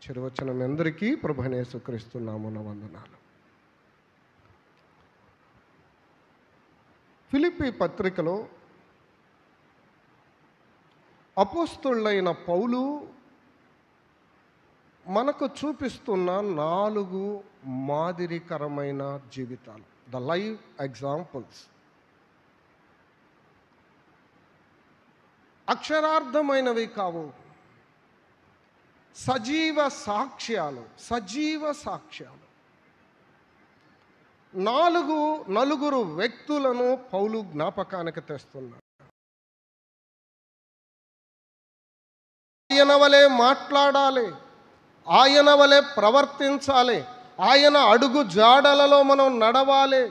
చిరువచనం అందరికీ ప్రభువైన యేసుక్రీస్తు నామమున వందనాలు. ఫిలిప్పీ పత్రికలో అపోస్తలుడైన పౌలు మనకు చూపిస్తున్న 4 మాదిరికరమైన జీవితాలు, ద లైవ్ ఎగ్జాంపుల్స్. అక్షరార్థమైనవి కావు, సజీవ సాక్ష్యాలు. 4 వ్యక్తులను పౌలు జ్ఞాపకానికి తెస్తున్నారు. ఆయన వలె మాట్లాడాలి, ఆయన వలె ప్రవర్తించాలి, ఆయన అడుగు జాడలలో మనం నడవాలి.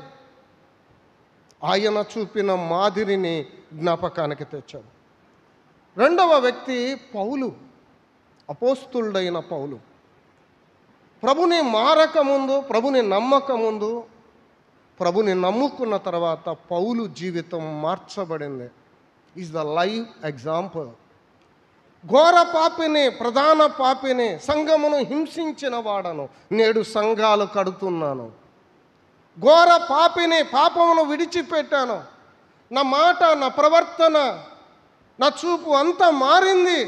ఆయన చూపిన మాదిరిని జ్ఞాపకానికి తెచ్చాడు. 2వ వ్యక్తి పౌలు, అపోస్తలుడైన పౌలు. ప్రభుని మారకముందు, ప్రభుని నమ్మకముందు, ప్రభుని నమ్ముకున్న తర్వాత పౌలు జీవితం మార్చబడింది. Is the live example. ఘోర పాపిని, ప్రధాన పాపిని, సంఘమును హింసించిన వాడను, నేడు సంఘాలు కడుతున్నాను. ఘోర పాపిని, పాపమును విడిచిపెట్టాను. నా మాట, నా ప్రవర్తన, నా చూపు అంతా మారింది.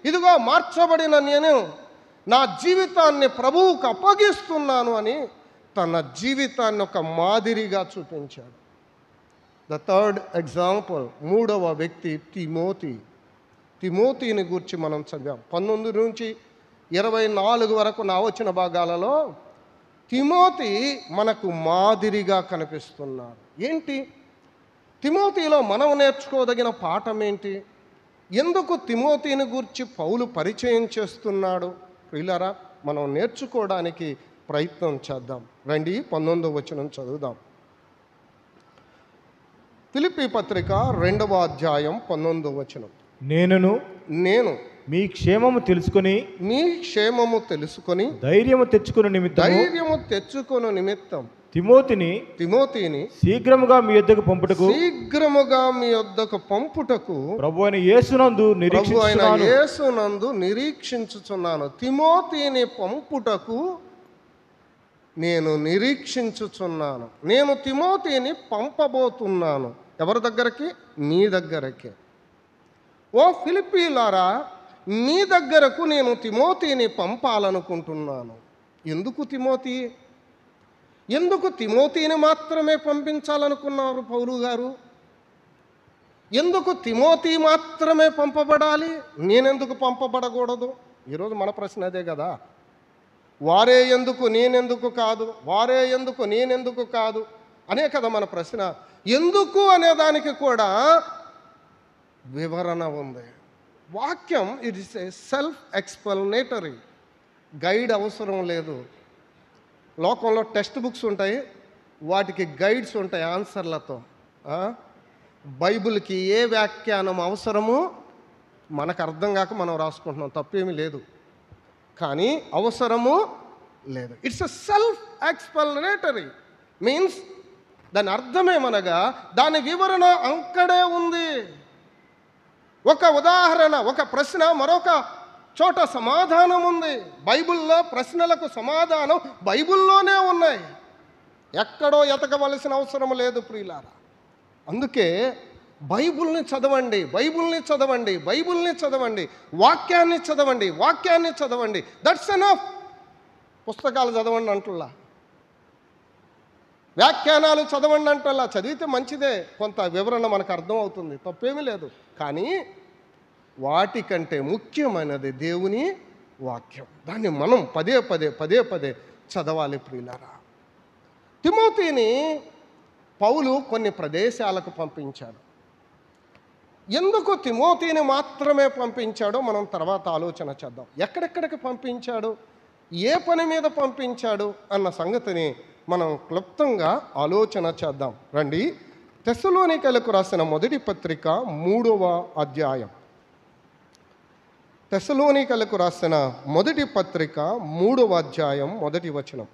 ఇదిగో మార్చబడిన నేను నా జీవితాన్ని ప్రభువుకు అప్పగిస్తున్నాను అని తన జీవితాన్ని ఒక మాదిరిగా చూపించాడు. ద థర్డ్ ఎగ్జాంపుల్, 3వ వ్యక్తి తిమోతిని గురించి మనం చదివాం. 19 నుంచి 24 వరకు నా వచ్చిన భాగాలలో తిమోతి మనకు మాదిరిగా కనిపిస్తున్నాడు. ఏంటి తిమోతిలో మనం నేర్చుకోదగిన పాఠం ఏంటి? ఎందుకు తిమోతిని గురించి పౌలు పరిచయం చేస్తున్నాడు? ప్రియులారా, మనం నేర్చుకోవడానికి ప్రయత్నం చేద్దాం. రండి 19వ వచనం చదువుదాం. ఫిలిప్పీ పత్రిక 2వ అధ్యాయం 19వ వచనం. నేను మీ క్షేమము తెలుసుకొని ధైర్యము తెచ్చుకుని నిమిత్తం తిమోతిని శీఘ్రముగా మీ యొద్దకు పంపుటకు ప్రభువైన యేసునందు నిరీక్షించుచున్నాను. తిమోతిని పంపుటకు నేను నిరీక్షించుచున్నాను. నేను తిమోతిని పంపబోతున్నాను. ఎవరి దగ్గరికి? నీ దగ్గరకి. ఓ ఫిలిప్పీలారా, మీ దగ్గరకు నేను తిమోతిని పంపాలనుకుంటున్నాను. ఎందుకు తిమోతిని మాత్రమే పంపించాలనుకున్నారు పౌలు గారు? ఎందుకు తిమోతి మాత్రమే పంపబడాలి, నేనెందుకు పంపబడకూడదు? ఈరోజు మన ప్రశ్న అదే కదా. వారే ఎందుకు నేనెందుకు కాదు, వారే ఎందుకు నేనెందుకు కాదు అనే కదా మన ప్రశ్న. ఎందుకు అనేదానికి కూడా వివరణ ఉంది. వాక్యం it is a self explanatory. Guide అవసరం లేదు. లోకంలో టెక్స్ట్ బుక్స్ ఉంటాయి, వాటికి గైడ్స్ ఉంటాయి ఆన్సర్లతో. బైబిల్కి ఏ వ్యాఖ్యానం అవసరమో మనకు అర్థం కాక మనం రాసుకుంటున్నాం, తప్పేమీ లేదు. కానీ అవసరము లేదు. It's a self explanatory. Means దాని అర్థమేమనగా దాని వివరణ అక్కడే ఉంది. ఒక ఉదాహరణ, ఒక ప్రశ్న, మరొక చోట సమాధానం ఉంది. బైబిల్లో ప్రశ్నలకు సమాధానం బైబిల్లోనే ఉన్నాయి. ఎక్కడో ఎతకవలసిన అవసరం లేదు ప్రియులారా. అందుకే బైబిల్ని చదవండి, వాక్యాన్ని చదవండి. That's enough. పుస్తకాలు చదవండి అంటుల్లా, వ్యాఖ్యానాలు చదవండి అంటుల్లా. చదివితే మంచిదే, కొంత వివరణ మనకు అర్థం అవుతుంది, తప్పేమీ లేదు. కానీ వాటికంటే ముఖ్యమైనది దేవుని వాక్యం. దాన్ని మనం పదే పదే చదవాలి ప్రియులారా. తిమోతిని పౌలు కొన్ని ప్రదేశాలకు పంపించాడు. ఎందుకు తిమోతిని మాత్రమే పంపించాడో మనం తర్వాత ఆలోచన చేద్దాం. ఎక్కడెక్కడికి పంపించాడు, ఏ పని మీద పంపించాడు అన్న సంగతిని మనం క్లుప్తంగా ఆలోచన చేద్దాం. రండి, తెస్సలోనికలకు రాసిన మొదటి పత్రిక 3వ అధ్యాయం. తెస్సలోనికలకు రాసిన మొదటి పత్రిక 3వ అధ్యాయం 1వ వచనం.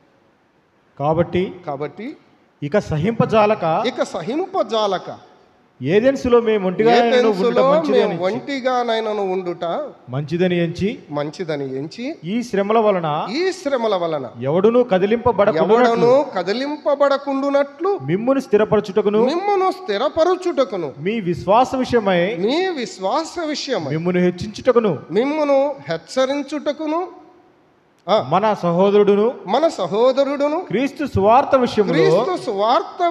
కాబట్టి ఇక సహింపజాలక ఏదెన్సులో మేము ఒంటిగా ఏథెన్సులో మేము ఒంటిగానైనను ఉండుట మంచిదని ఎంచి ఈ శ్రమల వలన ఎవడును కదిలింపబడకుండునట్లు మిమ్మును స్థిరపరచుటకును మీ విశ్వాస విషయమై మిమ్మును హెచ్చరించుటకును మన సహోదరుడును క్రీస్తు సువార్త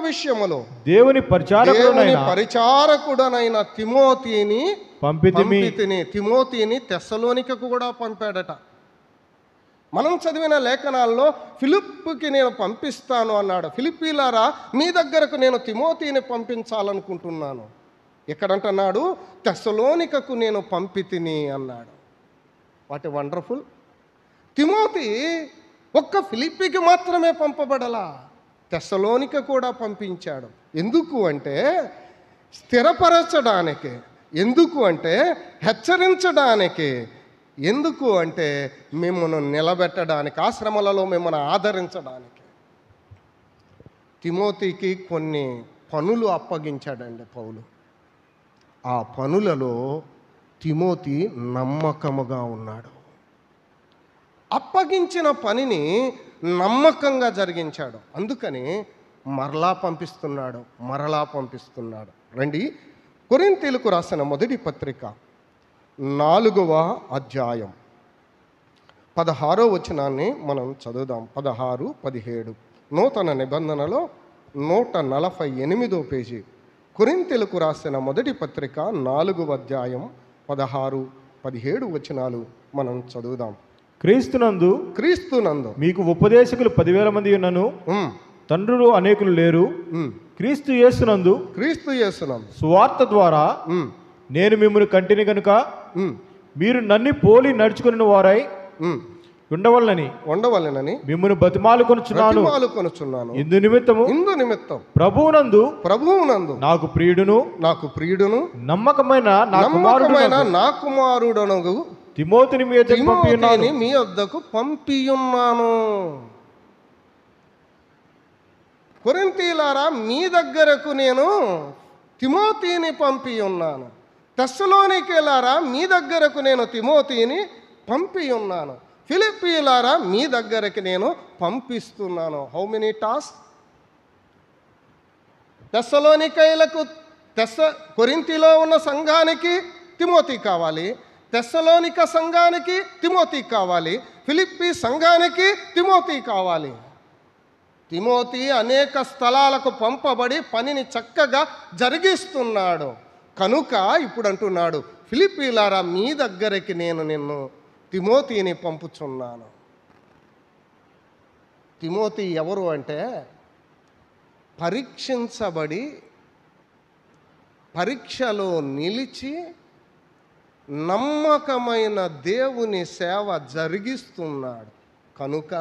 విషయములో దేవుని పరిచారకుడనైన తిమోతిని తిమోతిని తెస్సలోనికకు కూడా పంపాడట. మనం చదివిన లేఖనాల్లో ఫిలిప్పుకి నేను పంపిస్తాను అన్నాడు. ఫిలిప్పీలారా, మీ దగ్గరకు నేను తిమోతిని పంపించాలనుకుంటున్నాను. ఎక్కడంటున్నాడు? తెస్సలోనికకు నేను పంపితిని అన్నాడు. What a wonderful! తిమోతి ఒక్క ఫిలిప్పీకి మాత్రమే పంపబడలా, తెస్సలోనిక కూడా పంపించాడు. ఎందుకు అంటే స్థిరపరచడానికి, ఎందుకు అంటే హెచ్చరించడానికి, ఎందుకు అంటే మిమ్మల్ని నిలబెట్టడానికి, ఆ శ్రమలలో మిమ్మల్ని ఆదరించడానికి. తిమోతికి కొన్ని పనులు అప్పగించాడండి పౌలు. ఆ పనులలో తిమోతి నమ్మకముగా ఉన్నాడు. అప్పగించిన పనిని నమ్మకంగా జరిగించాడు. అందుకని మరలా పంపిస్తున్నాడు. రండి, కొరింథీయులకు రాసిన మొదటి పత్రిక 4వ అధ్యాయం 16వ వచనాన్ని మనం చదువుదాం. 16, 17 నూతన నిబంధనలో 148వ పేజీ. కొరింథీయులకు రాసిన మొదటి పత్రిక 4వ అధ్యాయం 16, 17 వచనాలు మనం చదువుదాం. క్రీస్తునందు మీకు ఉపదేశకులు 10,000 మంది ఉన్నను, తండ్రులు అనేకులు లేరు. క్రీస్తు యేసునందు సువార్త ద్వారా నేను మిమ్మల్ని కంటిని గనుక మీరు నన్ను పోలి నడుచుకుని వారై ఉండవలనని మిమ్మల్ని బతిమాలుకొనుచున్నాను. ఇందు నిమిత్తము ప్రభువునందు నాకు ప్రియుడును నమ్మకమైన నా కుమారుడను తిమోతిని మీ వద్దకు పంపియున్నాను. కొరింథీయులారా, మీ దగ్గరకు నేను తిమోతిని పంపియున్నాను. తెస్సలోనికేయులారా, మీ దగ్గరకు నేను తిమోతిని పంపియున్నాను. ఫిలిప్పీయులారా, మీ దగ్గరికి నేను పంపిస్తున్నాను. How many task? తెస్సలోనికేయులకు కొరింథీలో ఉన్న సంఘానికి తిమోతి కావాలి, తెస్సలోనిక సంఘానికి తిమోతి కావాలి, ఫిలిప్పీ సంఘానికి తిమోతి కావాలి. తిమోతి అనేక స్థలాలకు పంపబడి పనిని చక్కగా జరిగిస్తున్నాడు. కనుక ఇప్పుడు అంటున్నాడు, ఫిలిప్పీలారా, మీ దగ్గరికి నేను నిన్ను తిమోతిని పంపుచున్నాను. తిమోతి ఎవరు అంటే పరీక్షించబడి పరీక్షలో నిలిచి నమ్మకమైన దేవుని సేవ జరిగిస్తున్నాడు. కనుక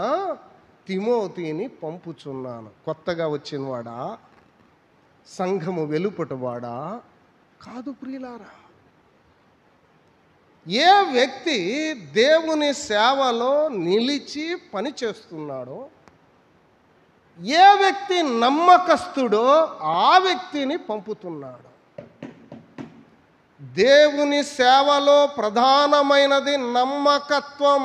తిమోతిని పంపుచున్నాను. కొత్తగా వచ్చినవాడా, సంఘము వెలుపటవాడా కాదు ప్రియులారా. ఏ వ్యక్తి దేవుని సేవలో నిలిచి పని చేస్తున్నాడో, ఏ వ్యక్తి నమ్మకస్తుడో ఆ వ్యక్తిని పంపుతున్నాడు. దేవుని సేవలో ప్రధానమైనది నమ్మకత్వం.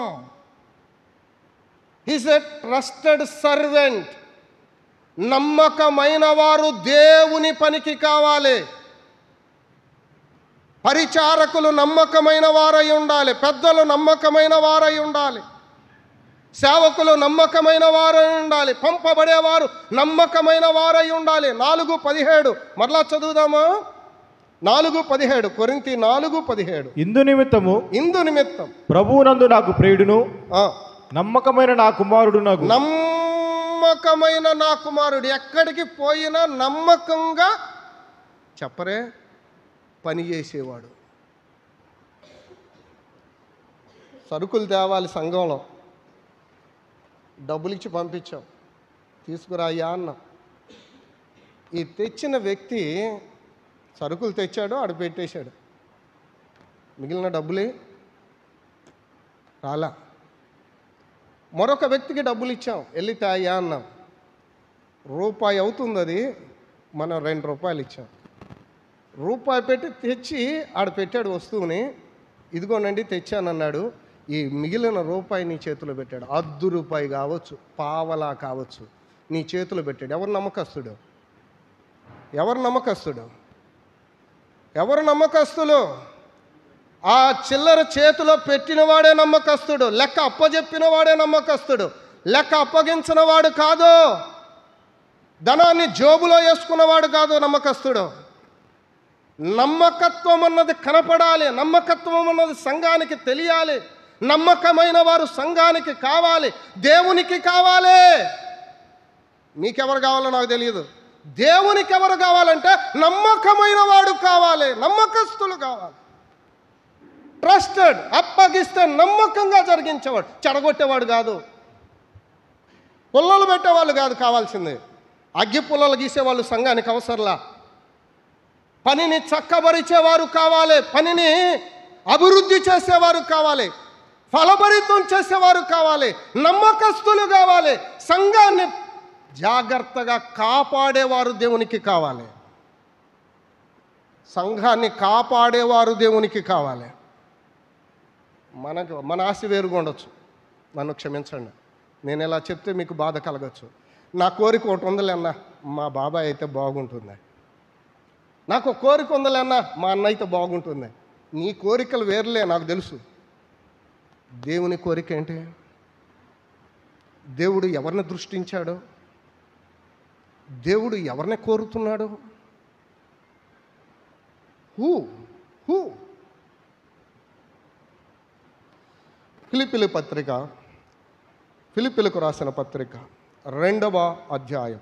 Is a trusted servant. నమ్మకమైన వారు దేవుని పనికి కావాలి. పరిచారకులు నమ్మకమైన వారై ఉండాలి, పెద్దలు నమ్మకమైన వారై ఉండాలి, సేవకులు నమ్మకమైన వారై ఉండాలి, పంపబడేవారు నమ్మకమైన వారై ఉండాలి. 4:17 మరలా చదువుదామా? 4:17 కొరింథీ 4:17 ఇందు నిమిత్తం ప్రభువునందు నాకు ప్రియుడును నమ్మకమైన నా కుమారుడు. ఎక్కడికి పోయినా నమ్మకంగా చెప్పరే పని చేసేవాడు. సరుకులు తేవాలి, సంఘంలో డబ్బులు ఇచ్చి పంపించాం, తీసుకురాయ్యా అన్నాం. ఈ తెచ్చిన వ్యక్తి సరుకులు తెచ్చాడు, ఆడు పెట్టేశాడు, మిగిలిన డబ్బులే రాలా. మరొక వ్యక్తికి డబ్బులు ఇచ్చాం, వెళ్ళి తాయ్యా అన్నాం. రూపాయి అవుతుంది, అది మనం 2 రూపాయలు ఇచ్చాం. రూపాయి పెట్టి తెచ్చి ఆడ పెట్టాడు వస్తువుని. ఇదిగోనండి తెచ్చానన్నాడు. ఈ మిగిలిన రూపాయి నీ చేతిలో పెట్టాడు. ₹10 కావచ్చు, పావలా కావచ్చు, నీ చేతిలో పెట్టాడు. ఎవరు నమ్మకస్తుడు? ఎవరు నమ్మకస్తుడు? ఎవరు నమ్మకస్తులు? ఆ చిల్లర చేతిలో పెట్టినవాడే నమ్మకస్తుడు. లెక్క అప్పజెప్పిన వాడే నమ్మకస్తుడు. లెక్క అప్పగించిన వాడు కాదు. ధనాన్ని జోబులో వేసుకున్నవాడు కాదు నమ్మకస్తుడు. నమ్మకత్వం అన్నది కనపడాలి. నమ్మకత్వం అన్నది సంఘానికి తెలియాలి. నమ్మకమైన వారు సంఘానికి కావాలి, దేవునికి కావాలి. మీకెవరు కావాలో నాకు తెలియదు. దేవునికి ఎవరు కావాలంటే నమ్మకమైన వాడు కావాలి, నమ్మకస్తులు కావాలి. ట్రస్టెడ్, అప్పగిస్తే నమ్మకంగా జరిగించేవాడు, చెడగొట్టేవాడు కాదు. పుల్లలు పెట్టేవాళ్ళు కాదు కావాల్సింది. అగ్గి పుల్లలు గీసేవాళ్ళు సంఘానికి అవసరంలా. పనిని చక్కబరిచేవారు కావాలి, పనిని అభివృద్ధి చేసేవారు కావాలి, ఫలభరితం చేసేవారు కావాలి, నమ్మకస్తులు కావాలి. సంఘాన్ని జాగ్రత్తగా కాపాడేవారు దేవునికి కావాలి. సంఘాన్ని కాపాడేవారు దేవునికి కావాలి. మన ఆశ వేరుగా ఉండొచ్చు, నన్ను క్షమించండి. నేను ఇలా చెప్తే మీకు బాధ కలగచ్చు. నా కోరిక ఒకటి ఉందిలే అన్న, మా బాబాయ్ అయితే బాగుంటుంది. నాకు కోరిక ఉందిలే అన్న, మా అన్న అయితే బాగుంటుంది. నీ కోరికలు వేరులే, నాకు తెలుసు. దేవుని కోరిక ఏంటి? దేవుడు ఎవరిని దృష్టించాడు? దేవుడు ఎవరిని కోరుతున్నాడు? హూ ఫిలిప్పీలకు రాసిన పత్రిక 2వ అధ్యాయం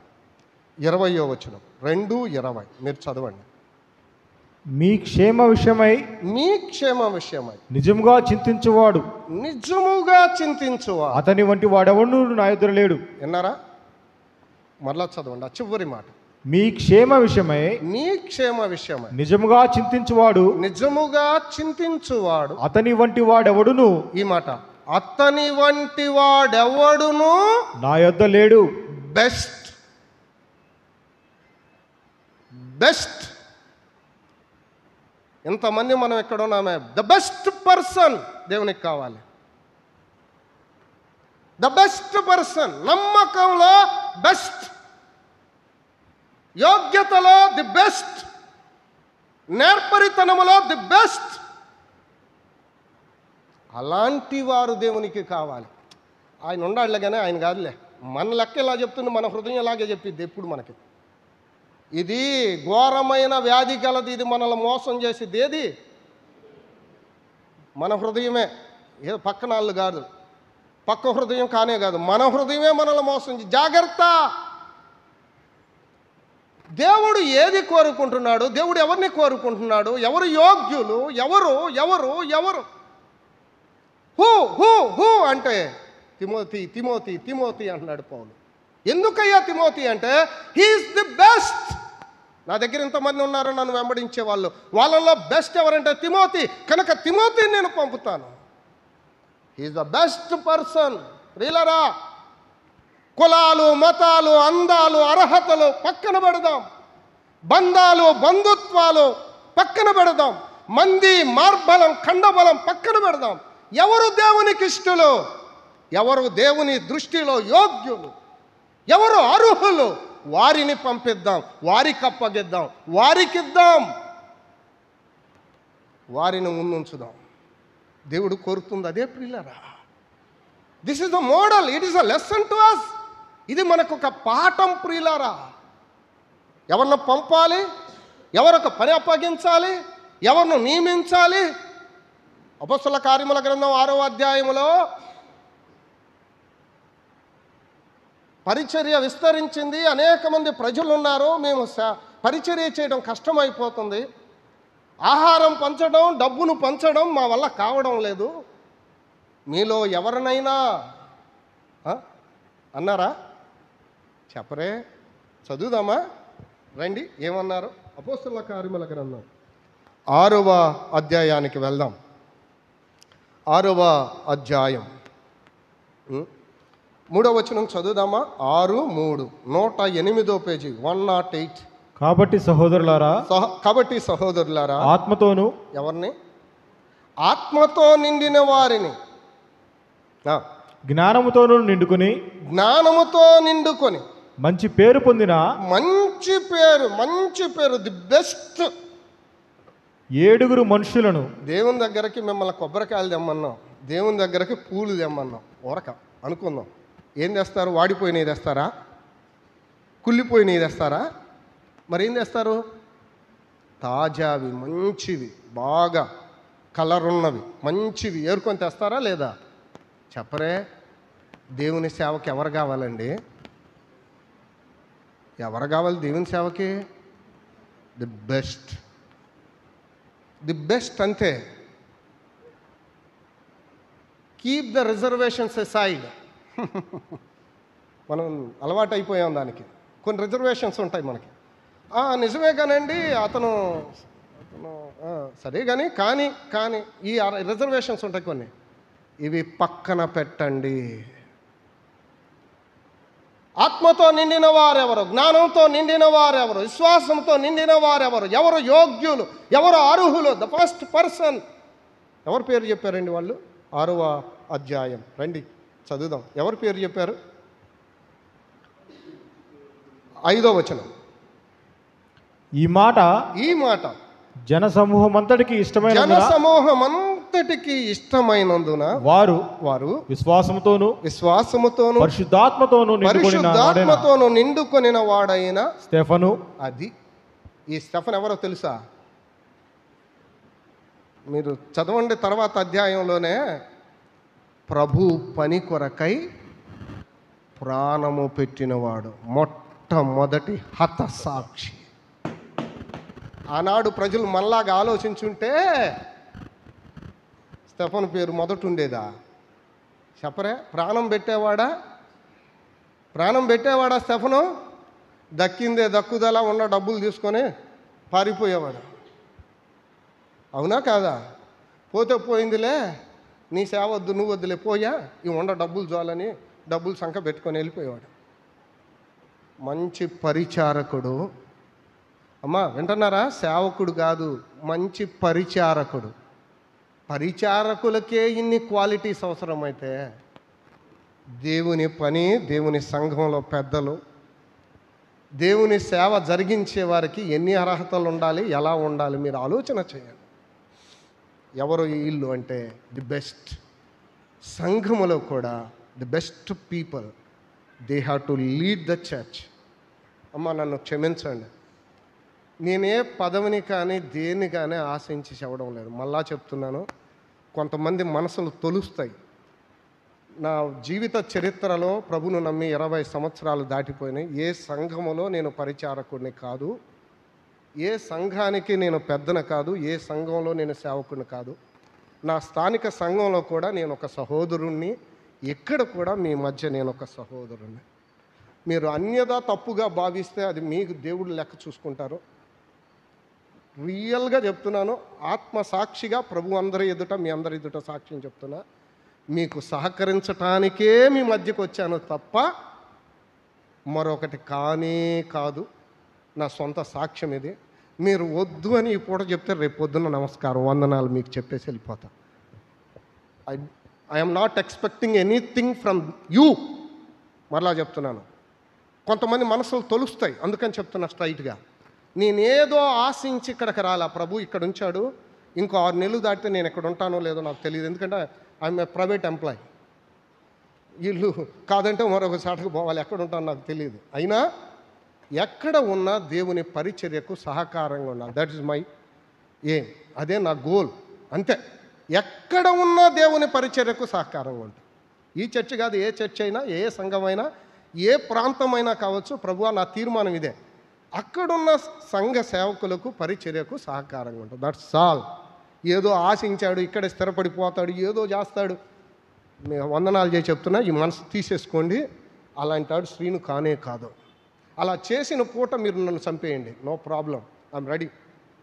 20వ వచనం, 2:20 మీరు చదవండి. మీ క్షేమ విషయమై నిజముగా చింతించువాడు అతని వంటి వాడెవడు నా ఎదురు లేడు. విన్నారా? మరలా చదవండి ఆ చివరి మాట. మీ క్షేమ విషయమై నిజముగా చింతించువాడు అతని వంటి వాడెవడును, ఈ మాట, అతని వంటి వాడెవడును నా యొద్ద లేడు. బెస్ట్ ఇంతమంది మనం ఎక్కడ ఉన్నామే. ద బెస్ట్ పర్సన్ దేవునికి కావాలి. ద బెస్ట్ పర్సన్, నమ్మకంలో బెస్ట్, యోగ్యతలో ది బెస్ట్, నేర్పరితనములో ది బెస్ట్. అలాంటి వారు దేవునికి కావాలి. ఆయన ఉండాలే కానీ ఆయన కాదులే. మన లెక్క ఇలా చెప్తుంది, మన హృదయం ఇలాగే చెప్పిద్ది ఎప్పుడు మనకి. ఇది ఘోరమైన వ్యాధి గలది. ఇది మనల్ని మోసం చేసేది ఏది? మన హృదయమే. ఏదో పక్కన వాళ్ళు కాదు, పక్క హృదయం కానే కాదు, మన హృదయమే మనల్ని మోసం చేసి. జాగ్రత్త. దేవుడు ఏది కోరుకుంటున్నాడు? దేవుడు ఎవరిని కోరుకుంటున్నాడు? ఎవరు యోగ్యులు? ఎవరు ఎవరు ఎవరు హూ అంటే తిమోతి అంటున్నాడు పౌలు. ఎందుకయ్యా తిమోతి అంటే హీఈస్ ది బెస్ట్. నా దగ్గర ఇంతమంది ఉన్నారు నన్ను వెంబడించే వాళ్ళు, వాళ్ళలో బెస్ట్ ఎవరంటే తిమోతి. కనుక తిమోతిని నేను పంపుతాను. He is the best person. ప్రియులరా, కులాలు, మతాలు, అందాలు, అర్హతలు పక్కన పెడదాం. బంధాలు, బంధుత్వాలు పక్కన పెడదాం. మంది, మార్బలం, ఖండబలం పక్కన పెడదాం. ఎవరు దేవునికి ఇష్టలు? ఎవరు దేవుని దృష్టిలో యోగ్యులు? ఎవరు అర్హులు? వారిని పంపిద్దాం, వారికి అప్పగిద్దాం, వారికిద్దాం, వారిని ముందుంచుదాం. దేవుడు కోరుతుంది అదే ప్రియులరా. This is the model, it is a lesson to us. ఇది మనకు ఒక పాఠం ప్రియులారా. ఎవరిని పంపాలి, ఎవరొక పని అప్పగించాలి, ఎవరిని నియమించాలి. అపొస్తలుల కార్యముల గ్రంథం 6వ అధ్యాయములో పరిచర్య విస్తరించింది. అనేక మంది ప్రజలు ఉన్నారు. మేము పరిచర్య చేయడం కష్టమైపోతుంది. ఆహారం పంచడం, డబ్బును పంచడం మా వల్ల కావడం లేదు. మీలో ఎవరినైనా అన్నారా? చెప్పరే, చదువుదామా రండి. ఏమన్నారు? అపొస్తలుల కార్యముల గ్రంథం 6వ అధ్యాయానికి వెళ్దాం. 6వ అధ్యాయం 3వ వచనం చదువుదామా? 6:3, 108వ పేజీ, 108 కాబట్టి సహోదరులారా ఆత్మతోను ఎవరిని? ఆత్మతో నిండిన వారిని, జ్ఞానముతోను నిండుకొని మంచి పేరు పొందిన మంచి పేరు ది బెస్ట్ 7 మనుషులను. దేవుని దగ్గరికి మిమ్మల్ని కొబ్బరికాయలు తెమ్మన్నాం, దేవుని దగ్గరికి పూలు తెమ్మన్నాం, ఊరక అనుకుందాం. ఏం తెస్తారు? వాడిపోయినవి తెస్తారా? కుళ్ళిపోయినవి తెస్తారా? మరి ఏం తెస్తారు? తాజావి, మంచివి, బాగా కలర్ ఉన్నవి, మంచివి ఏరుకొని తెస్తారా లేదా? చెప్పరే. దేవుని సేవకి ఎవరు కావాలండి? ఎవరు కావాలి దేవుని సేవకి? ది బెస్ట్ అంతే. Keep the reservations aside. మనం అలవాటు అయిపోయాం దానికి. కొన్ని రిజర్వేషన్స్ ఉంటాయి మనకి. నిజమే కానండి, అతను సరే కానీ ఈ రిజర్వేషన్స్ ఉంటాయి కొన్ని. ఇవి పక్కన పెట్టండి. ఆత్మతో నిండిన వారెవరు? జ్ఞానంతో నిండిన వారెవరు? విశ్వాసంతో నిండిన వారెవరు? ఎవరు యోగ్యులు? ఎవరు అర్హులు? ద ఫస్ట్ పర్సన్ ఎవరి పేరు చెప్పారండి వాళ్ళు? 6వ అధ్యాయం రండి చదువుదాం. ఎవరి పేరు చెప్పారు? 5వ వచనం. ఈ మాట జనసమూహమంతటికి ఇష్టమైనందున వారు విశ్వాసముతోను పరిశుద్ధాత్మతోను నిండుకొనిన వాడైన స్టెఫను. అది ఈ స్టెఫన్ ఎవరో తెలుసా? మీరు చదవండి తర్వాత అధ్యాయంలోనే. ప్రభు పని కొరకై ప్రాణము పెట్టినవాడు, మొట్టమొదటి హతసాక్షి. ఆనాడు ప్రజలు మనలాగా ఆలోచించుంటే స్టెఫన్ పేరు మొదట ఉండేదా? చెప్పరే. ప్రాణం పెట్టేవాడా స్టెఫను? దక్కిందే దక్కుదలా ఉన్న డబ్బులు తీసుకొని పారిపోయేవాడు. అవునా కాదా? పోతే పోయిందిలే, నీ సేవ వద్దు, నువ్వు వద్దులే, పోయా ఈ ఉన్న డబ్బులు చాలని డబ్బులు సంఖ పెట్టుకొని వెళ్ళిపోయేవాడు. మంచి పరిచారకుడు. అమ్మా వింటున్నారా? సేవకుడు కాదు, మంచి పరిచారకుడు. పరిచారకులకే ఇన్ని క్వాలిటీస్ అవసరమైతే దేవుని పని, దేవుని సంఘంలో పెద్దలు, దేవుని సేవ జరిగించే వారికి ఎన్ని అర్హతలు ఉండాలి, ఎలా ఉండాలి? మీరు ఆలోచన చేయండి. ఎవరు వీళ్ళు అంటే ది బెస్ట్. సంఘములో కూడా the best people, they have to lead the church. అమ్మ నన్ను క్షమించండి, నేనే పదవిని కానీ దేన్ని కానీ ఆశించి చెప్పడం లేదు. మళ్ళా చెప్తున్నాను, కొంతమంది మనసులు తొలుస్తాయి. నా జీవిత చరిత్రలో ప్రభును నమ్మి 20 సంవత్సరాలు దాటిపోయినాయి. ఏ సంఘములో నేను పరిచారకుడిని కాదు, ఏ సంఘానికి నేను పెద్దన కాదు, ఏ సంఘంలో నేను సేవకుడిని కాదు. నా స్థానిక సంఘంలో కూడా నేను ఒక సహోదరుణ్ణి, ఎక్కడ కూడా మీ మధ్య నేను ఒక సహోదరుణ్ణి. మీరు అన్యదా తప్పుగా భావిస్తే అది మీకు దేవుడు లెక్క చూసుకుంటారు. రియల్గా చెప్తున్నాను, ఆత్మసాక్షిగా ప్రభు అందరి ఎదుట, మీ అందరి ఎదుట సాక్ష్యం చెప్తున్నా. మీకు సహకరించటానికే మీ మధ్యకు వచ్చాను తప్ప మరొకటి కానే కాదు. నా సొంత సాక్ష్యం ఇది. మీరు వద్దు అని ఈ పూట చెప్తే రేపు పొద్దున్న నమస్కారం, వందనాలు మీకు చెప్పేసి వెళ్ళిపోతా. I'm not expecting anything from you. మరలా చెప్తున్నాను, కొంతమంది మనసులు తొలుస్తాయి, అందుకని చెప్తున్నా స్ట్రైట్గా. నేనేదో ఆశించి ఇక్కడికి రాలా. ప్రభు ఇక్కడ ఉంచాడు, ఇంకో 6 నెలలు దాటితే నేను ఎక్కడ ఉంటానో లేదో నాకు తెలియదు. ఎందుకంటే ఐఎమ్ ఏ ప్రైవేట్ ఎంప్లాయీ. వీళ్ళు కాదంటే మరొక చాటకు పోవాలి, ఎక్కడ ఉంటానో నాకు తెలియదు. అయినా ఎక్కడ ఉన్నా దేవుని పరిచర్యకు సహకారంగా ఉండాలి. That is my aim. అదే నా గోల్, అంతే. ఎక్కడ ఉన్నా దేవుని పరిచర్యకు సహకారంగా ఉంటుంది. ఈ చర్చ్ కాదు, ఏ చర్చ్ అయినా, ఏ సంఘమైనా, ఏ ప్రాంతమైనా కావచ్చు. ప్రభువా నా తీర్మానం ఇదే, అక్కడున్న సంఘ సేవకులకు పరిచర్యకు సహకారంగా ఉంటుంది. That's all. ఏదో ఆశించాడు, ఇక్కడ స్థిరపడిపోతాడు, ఏదో చేస్తాడు, వందనాలు చేసి చెప్తున్నా, ఈ మనసు తీసేసుకోండి. అలాంటి వాడు శ్రీను కానే కాదు. అలా చేసిన పూట మీరు నన్ను చంపేయండి, నో ప్రాబ్లం, ఐఎమ్ రెడీ.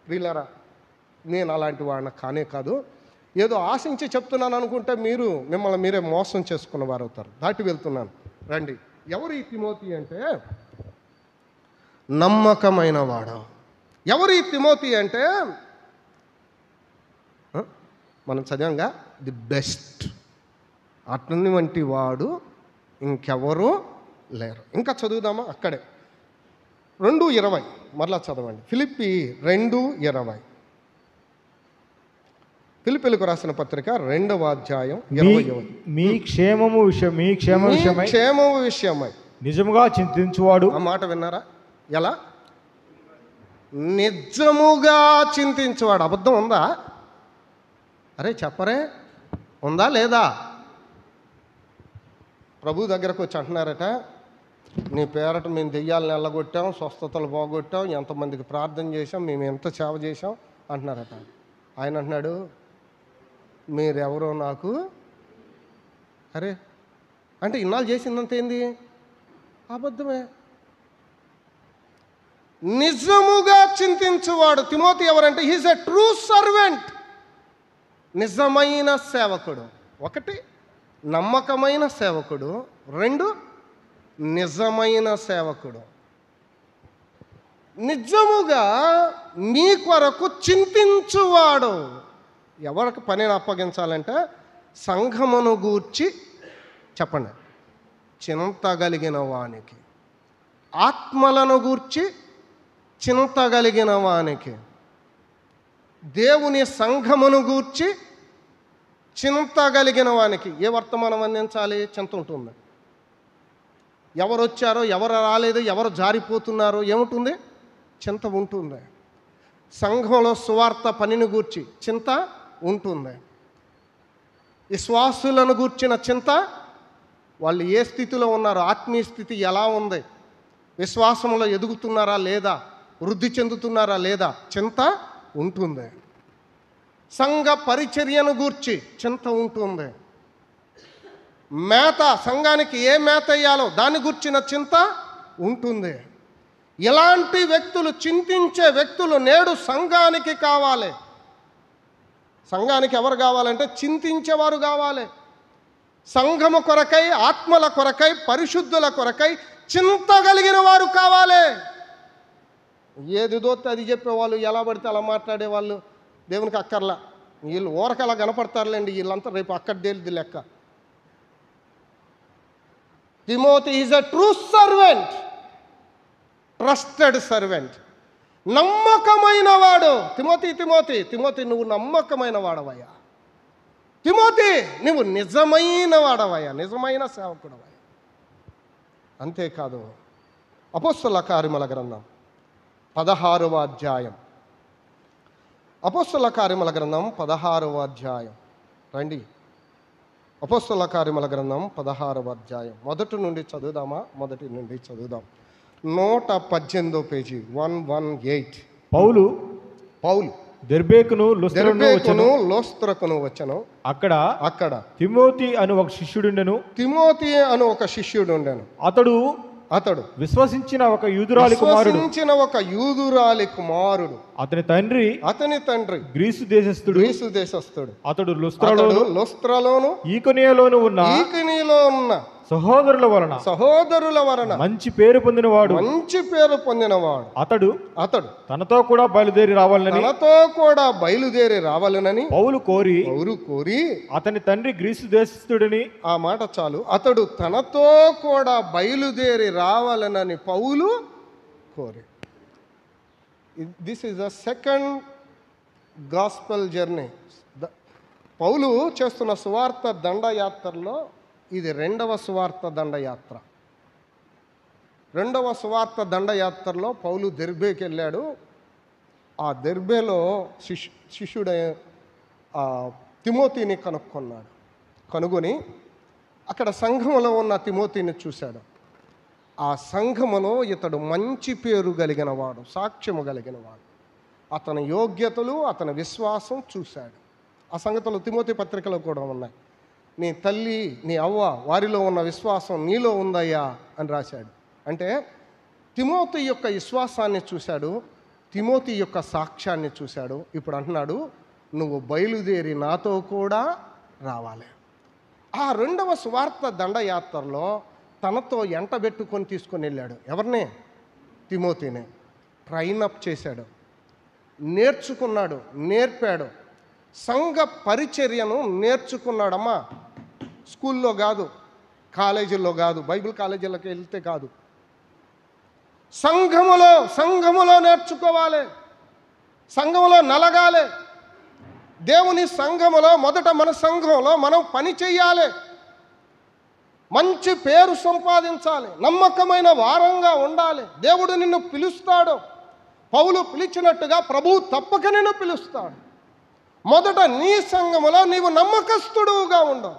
ప్రియులారా, నేను అలాంటి వాడిని కానే కాదు. ఏదో ఆశించి చెప్తున్నాను అనుకుంటే మీరు మిమ్మల్ని మీరే మోసం చేసుకున్న వారు అవుతారు. దాటి వెళ్తున్నాను రండి. ఎవరు ఈ తిమోతి అంటే నమ్మకమైన వాడు. ఎవరు ఈ తిమోతి అంటే మనం చదివంగా ది బెస్ట్. అటువంటి వాడు ఇంకెవరూ లేరు. ఇంకా చదువుదామా? అక్కడే 2:20 మరలా చదవండి. ఫిలిప్పి 2:20. ఫిలిప్పీలకు రాసిన పత్రిక 2వ అధ్యాయం 20. మీ క్షేమము విషయమై నిజముగా చింతించువాడు. ఆ మాట విన్నారా? ఎలా? నిజముగా చింతించువాడు. అబద్ధం ఉందా? అరే చెప్పరే, ఉందా లేదా? ప్రభు దగ్గరకు వచ్చి అంటున్నారట, నీ పేరట మేము దెయ్యాలను వెళ్ళగొట్టాం, స్వస్థతలు పోగొట్టాం, ఎంతమందికి ప్రార్థన చేసాం, మేము ఎంత సేవ చేసాం అంటున్నారట. ఆయన అంటున్నాడు, మీరెవరో నాకు. అరే అంటే ఇన్నాళ్ళు చేసిందంత ఏంది? అబద్ధమే. నిజముగా చింతించువాడు తిమోతి ఎవరంటే హీస్ ఎ ట్రూ సర్వెంట్. నిజమైన సేవకుడు. 1 నమ్మకమైన సేవకుడు, 2 నిజమైన సేవకుడు. నిజముగా మీ కొరకు చింతించువాడు. ఎవరికి పనిని అప్పగించాలంటే సంఘమును గూర్చి చెప్పండి, చింతగలిగిన వానికి. ఆత్మలను గూర్చి చింతగలిగిన వానికి. దేవుని సంఘమును గూర్చి చింతగలిగిన వానికి. ఏ వర్తమానం అందించాలి? చింత ఉంటుంది. ఎవరు వచ్చారో, ఎవరు రాలేదు, ఎవరు జారిపోతున్నారో ఏముంటుంది? చింత ఉంటుంది. సంఘంలో సువార్త పనిని గూర్చి చింత ఉంటుంది. విశ్వాసులను గూర్చిన చింత, వాళ్ళు ఏ స్థితిలో ఉన్నారు, ఆత్మీయ స్థితి ఎలా ఉంది, విశ్వాసంలో ఎదుగుతున్నారా లేదా, వృద్ధి చెందుతున్నారా లేదా, చింత ఉంటుంది. సంఘ పరిచర్యను గూర్చి చింత ఉంటుంది. మేత, సంఘానికి ఏ మేత వేయాలో దాన్ని గూర్చిన చింత ఉంటుంది. ఇలాంటి వ్యక్తులు, చింతించే వ్యక్తులు నేడు సంఘానికి కావాలి. సంఘానికి ఎవరు కావాలంటే చింతించేవారు కావాలి. సంఘము కొరకై, ఆత్మల కొరకై, పరిశుద్ధుల కొరకై చింతగలిగిన వారు కావాలి. ఏది దోస్తే అది చెప్పేవాళ్ళు, ఎలా పడితే అలా మాట్లాడేవాళ్ళు దేవునికి అక్కర్లా. వీళ్ళు ఊరకలా కనపడతారులేండి, వీళ్ళంతా రేపు అక్కడ తేలిది లెక్క. Timothy is a true servant, trusted servant, నమ్మకమైన వాడు. తిమోతి నువ్వు నమ్మకమైన వాడవయ్యా. తిమోతి నువ్వు నిజమైన వాడవయ్యా, నిజమైన సేవకుడవయ్యా. అంతేకాదు, అపోస్తల కార్యముల గ్రంథం 16వ అధ్యాయం. అపోస్తల కార్యముల గ్రంథం 16వ అధ్యాయం రండి. అపోస్తల కార్యముల గ్రంథం 16వ అధ్యాయం మొదటి నుండి చదువుదామా? మొదటి నుండి చదువుదాం. 118వ పేజీ 118. పౌలు దెర్బేకును లోస్త్రకును వచ్చెను. అక్కడ తిమోతి అను ఒక శిష్యుడుండెను. అతడు విశ్వసించిన ఒక యూదురాలి కుమారుడు. అతని తండ్రి గ్రీసు దేశస్థుడు. అతడు లుస్త్రలోను ఈకొనియలోను ఉన్న సహోదరుల వలన మంచి పేరు పొందినవాడు. అతడు తనతో కూడా బయలుదేరి రావాలని పౌలు కోరి అతని తండ్రి గ్రీసు దేశస్థుడిని. ఆ మాట చాలు. అతడు తనతో కూడా బయలుదేరి రావాలని పౌలు కోరి. This is the second gospel journey. పౌలు చేస్తున్న సువార్త దండయాత్రలో ఇది 2వ సువార్త దండయాత్ర. 2వ సువార్త దండయాత్రలో పౌలు దెర్బేకి వెళ్ళాడు. ఆ దెర్బేలో శిష్యుడ తిమోతిని కనుగొని అక్కడ సంఘములో ఉన్న తిమోతిని చూశాడు. ఆ సంఘములో ఇతడు మంచి పేరు కలిగిన వాడు, సాక్ష్యము కలిగిన వాడు. అతని యోగ్యతలు, అతని విశ్వాసం చూశాడు. ఆ సంగతులు తిమోతి పత్రికలో కూడా ఉన్నాయి. నీ తల్లి, నీ అవ్వ, వారిలో ఉన్న విశ్వాసం నీలో ఉందయ్యా అని రాశాడు. అంటే తిమోతి యొక్క విశ్వాసాన్ని చూశాడు, తిమోతి యొక్క సాక్ష్యాన్ని చూశాడు. ఇప్పుడు అంటున్నాడు, నువ్వు బయలుదేరి నాతో కూడా రావాలి. ఆ 2వ సువార్త దండయాత్రలో తనతో ఎంటబెట్టుకొని తీసుకొని వెళ్ళాడు. ఎవరిని? తిమోతిని ట్రైన్ అప్ చేశాడు, నేర్చుకున్నాడు, నేర్పాడు. సంఘ పరిచర్యను నేర్చుకున్నాడమ్మా. స్కూల్లో కాదు, కాలేజీల్లో కాదు, బైబిల్ కాలేజీలకు వెళ్తే కాదు, సంఘములో నేర్చుకోవాలి, సంఘములో నలగాలి. దేవుని సంఘములో మొదట మన సంఘంలో మనం పని చెయ్యాలి, మంచి పేరు సంపాదించాలి, నమ్మకమైన వారంగా ఉండాలి. దేవుడు నిన్ను పిలుస్తాడు. పౌలు పిలిచినట్టుగా ప్రభువు తప్పక నిన్ను పిలుస్తాడు. మొదట నీ సంఘములో నీవు నమ్మకస్తుడుగా ఉండవు.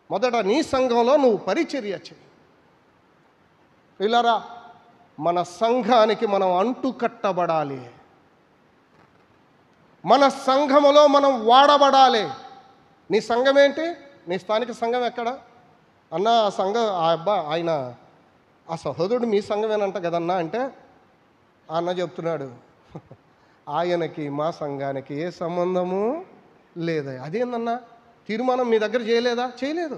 మొదట నీ సంఘంలో నువ్వు పరిచర్య చేయి. పిల్లరా, మన సంఘానికి మనం అంటు కట్టబడాలి. మన సంఘములో మనం వాడబడాలి. నీ సంఘం ఏంటి? నీ స్థానిక సంఘం ఎక్కడ అన్న? ఆ సంఘం ఆయన ఆ సహోదరుడు మీ సంఘమేనంట కదన్నా అంటే ఆ అన్న చెప్తున్నాడు, ఆయనకి మా సంఘానికి ఏ సంబంధము లేదా. అదేందన్నా, తీర్మానం మీ దగ్గర చేయలేదా? చేయలేదు.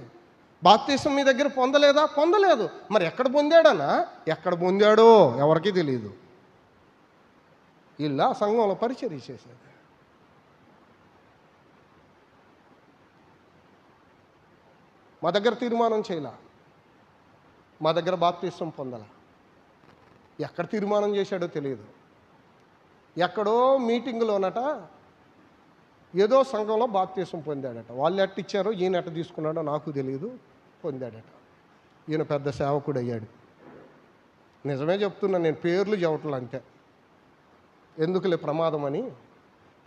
బాప్తీసం మీ దగ్గర పొందలేదా? పొందలేదు. మరి ఎక్కడ పొందాడన్నా? ఎక్కడ పొందాడో ఎవరికీ తెలియదు. ఇలా సంఘంలో పరిచర్య చేసేది. మా దగ్గర తీర్మానం చేయలా, మా దగ్గర బాప్తీసం పొందలా. ఎక్కడ తీర్మానం చేశాడో తెలియదు. ఎక్కడో మీటింగులోనట ఏదో సంఘంలో బాప్తీసం పొందాడట. వాళ్ళు ఎట్ట ఇచ్చారో ఈయన ఎట్ట తీసుకున్నాడో నాకు తెలియదు, పొందాడట. ఈయన పెద్ద సేవకుడు అయ్యాడు. నిజమే చెప్తున్నా, నేను పేర్లు చెప్పట్లే అంతే, ఎందుకులే ప్రమాదం అని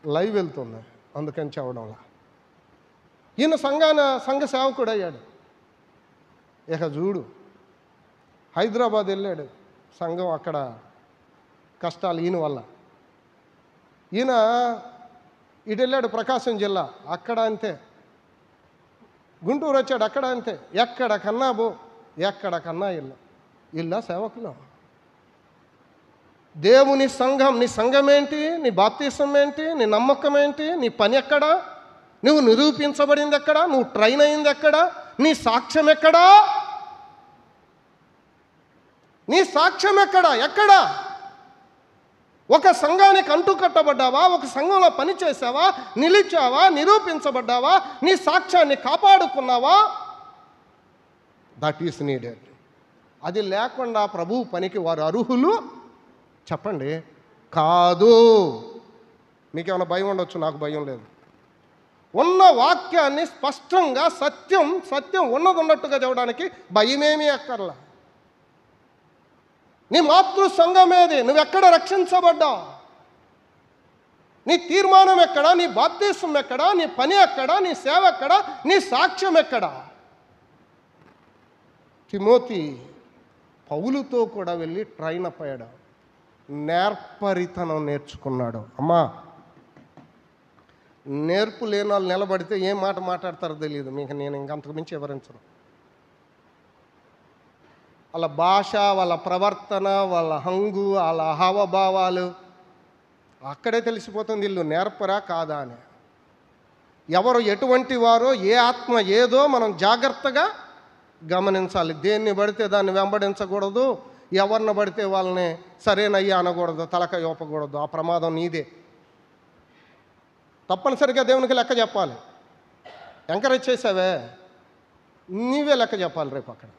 లైవ్ వెళ్తున్నా, అందుకని చెప్పడంలా. ఈయన సంఘ సేవకుడు అయ్యాడు. ఇక చూడు, హైదరాబాద్ వెళ్ళాడు, సంఘం అక్కడ కష్టాలు ఈయన వల్ల. ఈయన ఇటు వెళ్ళాడు ప్రకాశం జిల్లా, అక్కడ అంతే. గుంటూరు వచ్చాడు, అక్కడ అంతే. ఎక్కడికన్నా ఎక్కడికన్నా ఇల్లా సేవకులు. దేవుని సంఘం, నీ సంఘం ఏంటి? నీ బాప్తీసం ఏంటి? నీ నమ్మకం ఏంటి? నీ పని ఎక్కడా? నువ్వు నిరూపించబడింది ఎక్కడా? నువ్వు ట్రైన్ అయింది ఎక్కడా? నీ సాక్ష్యం ఎక్కడా? నీ సాక్ష్యం ఎక్కడా? ఎక్కడా? ఒక సంఘానికి అంటు కట్టబడ్డావా? ఒక సంఘంలో పని చేసావా? నిలిచావా? నిరూపించబడ్డావా? నీ సాక్ష్యాన్ని కాపాడుకున్నావా? That is needed. అది లేకుండా ప్రభు పనికి వారు అర్హులు చెప్పండి కాదు. మీకేమైనా భయం ఉండొచ్చు, నాకు భయం లేదు. ఉన్న వాక్యాన్ని స్పష్టంగా సత్యం ఉన్నట్టుగా చెప్పడానికి భయమేమీ అక్కర్లా. నీ మాతృ సంఘమేది? నువ్వెక్కడ రక్షించబడ్డావు? నీ తీర్మానం ఎక్కడా? నీ బాప్తీసం ఎక్కడా? నీ పని ఎక్కడా? నీ సేవ ఎక్కడా? నీ సాక్ష్యం ఎక్కడా? తిమోతి పౌలుతో కూడా వెళ్ళి ట్రైన్ అప్ అయ్యాడు, నేర్పరితనం నేర్చుకున్నాడు. అమ్మా, నేర్పు లేని వాళ్ళు నిలబడితే ఏం మాట మాట్లాడతారో తెలియదు మీకు. నేను ఇంకంతకు మించి వివరించను. వాళ్ళ భాష, వాళ్ళ ప్రవర్తన, వాళ్ళ హంగు, వాళ్ళ హావభావాలు అక్కడే తెలిసిపోతుంది వీళ్ళు నేర్పరా కాదా అని. ఎవరు ఎటువంటి వారో, ఏ ఆత్మ ఏదో మనం జాగ్రత్తగా గమనించాలి. దేన్ని పడితే దాన్ని వెంబడించకూడదు, ఎవరిని పడితే వాళ్ళని సరేనయ్యా అనకూడదు, తలకాయ ఊపకూడదు. ఆ ప్రమాదం నీదే. తప్పనిసరిగా దేవునికి లెక్క చెప్పాలి. ఎంకరేజ్ చేసావే, నీవే లెక్క చెప్పాలి రేపు అక్కడ.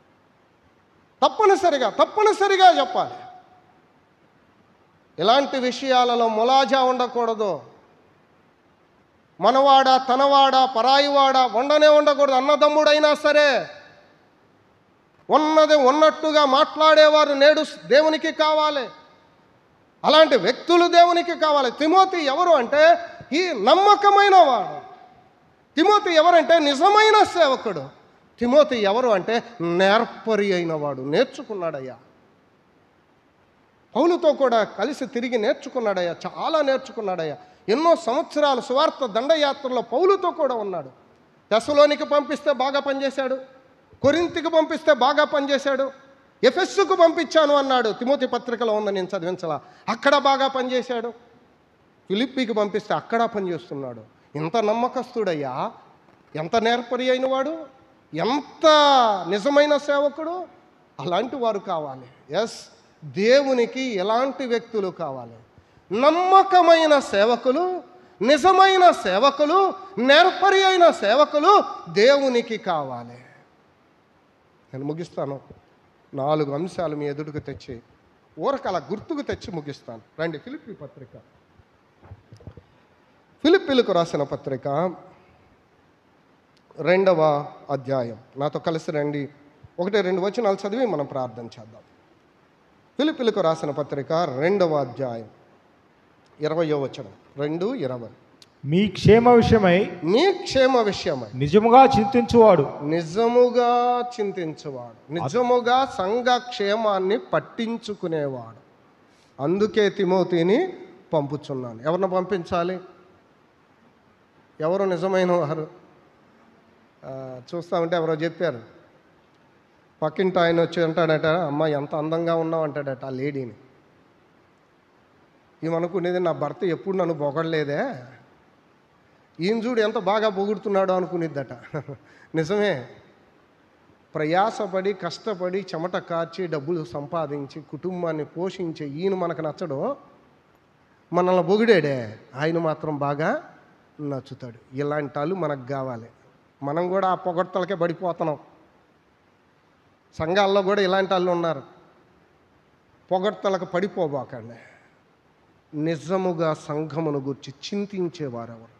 తప్పనిసరిగా చెప్పాలి. ఇలాంటి విషయాలలో ములాజా ఉండకూడదు. మనవాడా, తనవాడా, పరాయివాడా ఉండకూడదు. అన్నదమ్ముడైనా సరే ఉన్నది ఉన్నట్టుగా మాట్లాడేవారు నేడు దేవునికి కావాలి. అలాంటి వ్యక్తులు దేవునికి కావాలి. తిమోతి ఎవరు అంటే ఈ నమ్మకమైన వాడు. తిమోతి ఎవరంటే నిజమైన సేవకుడు. తిమోతి ఎవరు అంటే నేర్పరి అయిన వాడు. నేర్చుకున్నాడయ్యా, పౌలుతో కూడా కలిసి తిరిగి నేర్చుకున్నాడయ్యా, చాలా నేర్చుకున్నాడయ్యా. ఎన్నో సంవత్సరాలు సువార్త దండయాత్రలో పౌలుతో కూడా ఉన్నాడు. తెస్సలోనికి పంపిస్తే బాగా పనిచేశాడు, కొరింథీకి పంపిస్తే బాగా పనిచేశాడు, ఎఫెస్సుకు పంపించాను అన్నాడు, తిమోతి పత్రికలో ఉంది, నేను చదివించలా, అక్కడ బాగా పనిచేశాడు. ఫిలిప్పీకి పంపిస్తే అక్కడ పనిచేస్తున్నాడు. ఎంత నమ్మకస్తుడయ్యా, ఎంత నేర్పరి అయినవాడు, ఎంత నిజమైన సేవకుడు. అలాంటి వారు కావాలి. ఎస్, దేవునికి ఎలాంటి వ్యక్తులు కావాలి? నమ్మకమైన సేవకులు, నిజమైన సేవకులు, నేర్పరి అయిన సేవకులు దేవునికి కావాలి. నేను ముగిస్తాను. 4 అంశాలు మీ ఎదుటికి తెచ్చి ఊరకల గుర్తుకు తెచ్చి ముగిస్తాను. రండి, ఫిలిప్పీ పత్రిక, ఫిలిప్పీలకు రాసిన పత్రిక 2వ అధ్యాయం. నాతో కలిసి రండి. 1-2 వచనాలు చదివి మనం ప్రార్థన చేద్దాం. ఫిలిప్పీలకు రాసిన పత్రిక 2వ అధ్యాయం 20వ వచనం. 2:20. మీ క్షేమ విషయమై నిజముగా చింతించువాడు, నిజముగా సంఘ క్షేమాన్ని పట్టించుకునేవాడు. అందుకే తిమోతిని పంపుచున్నాను. ఎవరిని పంపించాలి? ఎవరు నిజమైన వారు? చూస్తా ఉంటే ఎవరో చెప్పారు, పక్కింటి ఆయన వచ్చి అంటాడట, అమ్మ ఎంత అందంగా ఉన్నావు అంటాడట ఆ లేడీని. ఏమనుకునేది, నా భర్త ఎప్పుడు నన్ను పొగడలేదే, ఈయన చూడు ఎంత బాగా పొగుడుతున్నాడో అనుకునేద్దట. నిజమే. ప్రయాసపడి కష్టపడి చెమట కార్చి డబ్బులు సంపాదించి కుటుంబాన్ని పోషించే ఈయన మనకు నచ్చడు, మనల్ని పొగిడాడే ఆయన మాత్రం బాగా నచ్చుతాడు. ఇలాంటి వాళ్ళు మనకు కావాలి. మనం కూడా ఆ పొగడ్తలకే పడిపోతున్నాం. సంఘాల్లో కూడా ఇలాంటి వాళ్ళు ఉన్నారు. పొగడ్తలకు పడిపోబాకండి. నిజముగా సంఘమును గురించి చింతించేవారెవరు?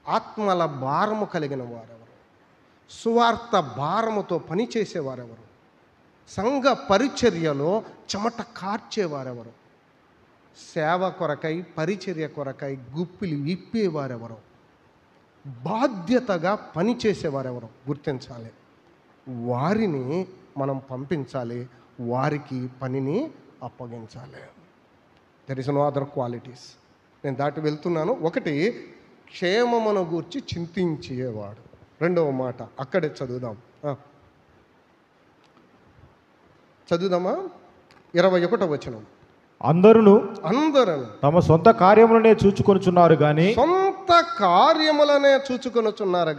ఆత్మల భారము కలిగిన వారెవరు? సువార్త భారముతో పనిచేసేవారెవరు? సంఘ పరిచర్యలో చెమట కార్చేవారెవరు? సేవ కొరకై, పరిచర్య కొరకై గుప్పిలి విప్పేవారెవరు? బాధ్యతగా పనిచేసేవారెవరు? గుర్తించాలి. వారిని మనం పంపించాలి, వారికి పనిని అప్పగించాలి. There is no other qualities. నేను దాటి వెళ్తున్నాను. 1, క్షేమమును గూర్చి చింతించేవాడు. 2వ మాట అక్కడే చదువుదామా? 21వ వచనం. అందరూ తమ సొంత కార్యములనే చూచుకొనుచున్నారు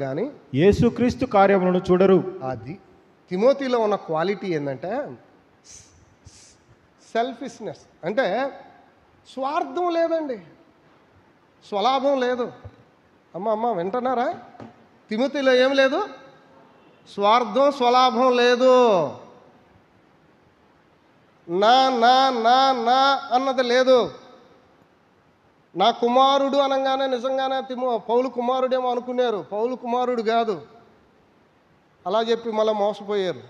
గాని యేసుక్రీస్తు కార్యములను చూడరు. అది తిమోతిలో ఉన్న క్వాలిటీ ఏంటంటే సెల్ఫిష్నెస్. అంటే స్వార్థం లేదండి, స్వలాభం లేదు. అమ్మ వింటున్నారా? తిమోతిలో ఏం లేదు? స్వార్థం, స్వలాభం లేదు. నా నా నా నా అన్నది లేదు. నా కుమారుడు అనగానే నిజంగానే పౌలు కుమారుడేమో అనుకున్నారు. పౌలు కుమారుడు కాదు. అలా చెప్పి మళ్ళీ మోసపోయారు.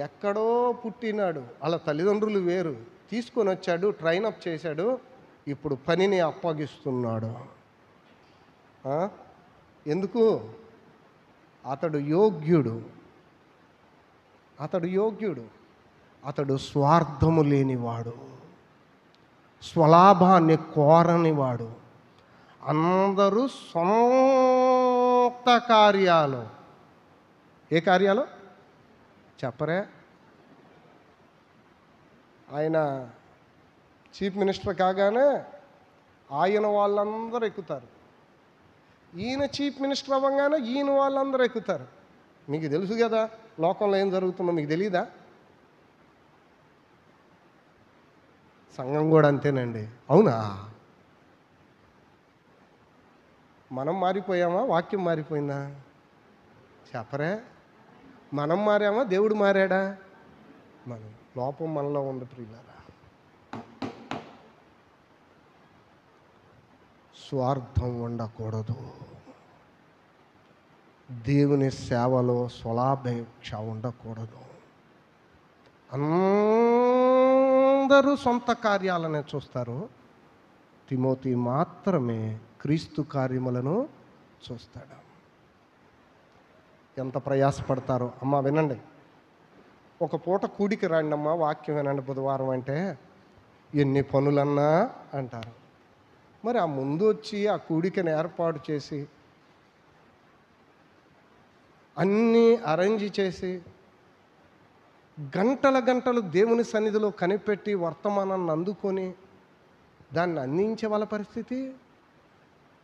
ఎక్కడో పుట్టినాడు, వాళ్ళ తల్లిదండ్రులు వేరు, తీసుకొని వచ్చాడు, ట్రైన్ అప్ చేశాడు, ఇప్పుడు పనిని అప్పగిస్తున్నాడు. ఎందుకు? అతడు యోగ్యుడు, అతడు స్వార్థము లేనివాడు, స్వలాభాన్ని కోరనివాడు. అందరూ సొంత కార్యాలు. ఏ కార్యాలు చెప్పరే? ఆయన చీఫ్ మినిస్టర్ కాగానే ఆయన వాళ్ళందరూ ఎక్కుతారు. ఈయన చీఫ్ మినిస్టర్ అవ్వగానే ఈయన వాళ్ళందరూ ఎక్కుతారు. మీకు తెలుసు కదా లోకంలో ఏం జరుగుతుందో, మీకు తెలీదా? సంఘం కూడా అంతేనండి. అవునా? మనం మారిపోయామా? వాక్యం మారిపోయిందా? చెప్పరే. మనం మారామా? దేవుడు మారాడా? మనం లోపం మనలో ఉంది ప్రియులారా. స్వార్థం ఉండకూడదు. దేవుని సేవలో స్వలాభేక్ష ఉండకూడదు. అందరూ సొంత కార్యాలనే చూస్తారు. తిమోతి మాత్రమే క్రీస్తు కార్యములను చూస్తాడు. ఎంత ప్రయాసపడతారో. అమ్మ వినండి, ఒక పూట కూడికి రండి అమ్మా, వాక్యం వినండి బుధవారం అంటే ఎన్ని పనులన్నా అంటారు. మరి ఆ ముందు వచ్చి ఆ కూడికను ఏర్పాటు చేసి అన్నీ అరేంజ్ చేసి గంటలు దేవుని సన్నిధిలో కనిపెట్టి వర్తమానాన్ని అందుకొని దాన్ని అందించే వాళ్ళ పరిస్థితి.